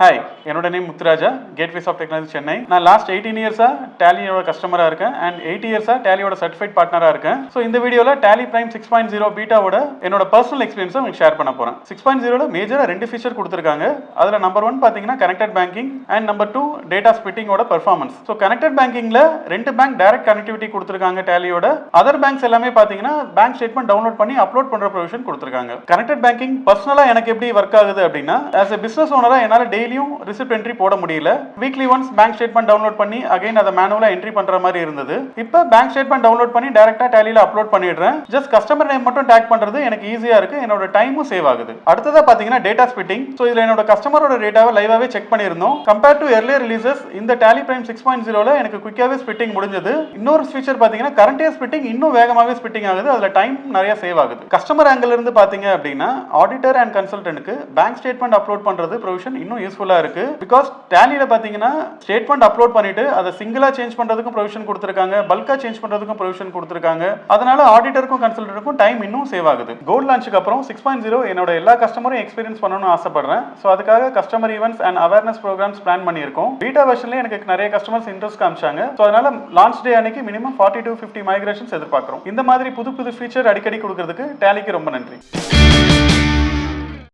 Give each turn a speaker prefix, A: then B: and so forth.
A: Hi, என்னோட name Muthuraja, Gateways of Technology Chennai. நான் last 18 இயர்ஸாக டேலியோட கஸ்டமராக இருக்கேன் அண்ட் 8 இயர்ஸாக டேலியோட சர்டிஃபைட் பார்ட்னராக இருக்கேன். ஸோ இந்த வீடியோவில் டேலி பிரைம் 6.0 பீட்டாவோட என்னோட பர்சனல் எக்ஸ்பீரியன்ஸை உங்களுக்கு ஷேர் பண்ண போகிறேன். 6.0ல மேஜராக 2 ஃபீச்சர் கொடுத்துருக்காங்க. அதில் நம்பர் 1 பார்த்தீங்கன்னா connected banking and number 2 data ஸ்பிட்டிங்கோட பர்ஃபார்மன்ஸ். ஸோ கனெக்டட் பேங்கிங்கில் 2 பேங்க் டைரக்ட் கனெக்டிவிட்டி கொடுத்துருக்காங்க டேலியோட. அதர் பேங்க்ஸ் எல்லாமே பார்த்தீங்கன்னா பேங்க் ஸ்டேட்மெண்ட் டவுன்லோட் பண்ணி அப்லோட் பண்ணுற ப்ரொவிஷன் கொடுத்துருக்காங்க. கனெக்டட் பேங்கிங் பர்சனலாக எனக்கு எப்படி ஒர்க் ஆகுது அப்படின்னா, ஆஸ் எ பிஸ்னஸ் ஓனராக என்னால் டெய்லியும் ரிசிப்ட் என்ட்ரி போட முடியல. Weekly once bank statement download பண்ணி அகைன் அதை மேனுவலா என்ட்ரி பண்ற மாதிரி இருந்தது. இப்போ பேங்க் ஸ்டேட்மெண்ட் டவுன்லோட் பண்ணி டைரக்டா டேலில அப்லோட் பண்ணிடுறேன். ஜஸ்ட் கஸ்டமர் நேம் மட்டும் டேக் பண்றது எனக்கு ஈஸியா இருக்கு. என்னோட டைமும் சேவ் ஆகுது. அடுத்ததா பாத்தீங்கன்னா டேட்டா ஸ்பிட்டிங். ஸோ இதுல என்னோட கஸ்டமரோட டேட்டாவை லைவாவே செக் பண்ணியிருந்தோம். கம்பேர் டு earlier releases இந்த டேலி பிரைம் 6.0ல எனக்கு குயிக்காவே ஸ்பிட்டிங் முடிஞ்சது. இன்னொரு ஃபீச்சர் பாத்தீங்கன்னா கரண்ட் இயர் ஸ்பிட்டிங் இன்னும் வேகமாவே ஸ்பிட்டிங் ஆகுது. அதுல டைம் நிறைய சேவ் ஆகுது. கஸ்டமர் ஆங்கிள் இருந்து பாத்தீங்க அப்படின்னா ஆடிட்டர் அண்ட் கன்சல்டன்ட்க்கு பேங்க் ஸ்டேட்மெண்ட் அப்லோட் பண்றது ப்ரொவிஷன் இன்னும் யூஸ்ஃபுல்லா இருக்கு. பிகாஸ் டேலில பாத்தீங்கன்னா ஸ்டேட்மெண்ட் அப்லோட் பண்ணிட்டு அதை சிங்கிளா சேஞ்ச் பண்றதுக்கும் ப்ரொவிஷன் கொடுத்திருக்காங்க, பல்கா சேஞ்ச் பண்றதுக்கும் ப்ரொவிஷன் கொடுத்திருக்காங்க. அதனால ஆடிட்டருக்கும் கன்சல்டன்ட்க்கும் டைம் இன்னும் சேவ் ஆகுது. கோல்ட் லான்ச்சுக்கு அப்புறம் 6.0 என்னோட எல்லா கஸ்டமரும் எக்ஸ்பீரியன்ஸ் பண்ணணும்னு ஆசைப்படுறேன். ஸோ அதுக்காக customer events and awareness programmes plan பண்ணியிருக்கோம். பீட்டா வெர்ஷன்ல எனக்கு நிறைய கஸ்டமர்ஸ் இன்ட்ரெஸ்ட் காமிச்சாங்க. ஸோ அதனால லான்ச் டே அன்னைக்கு மினிமம் 40 to 50 மைக்ரேஷன்ஸ் எதிர்பார்க்கிறோம். இந்த மாதிரி புது புது ஃபீச்சர் அடிக்கடி கொடுக்கறதுக்கு டேலிக்கு ரொம்ப நன்றி.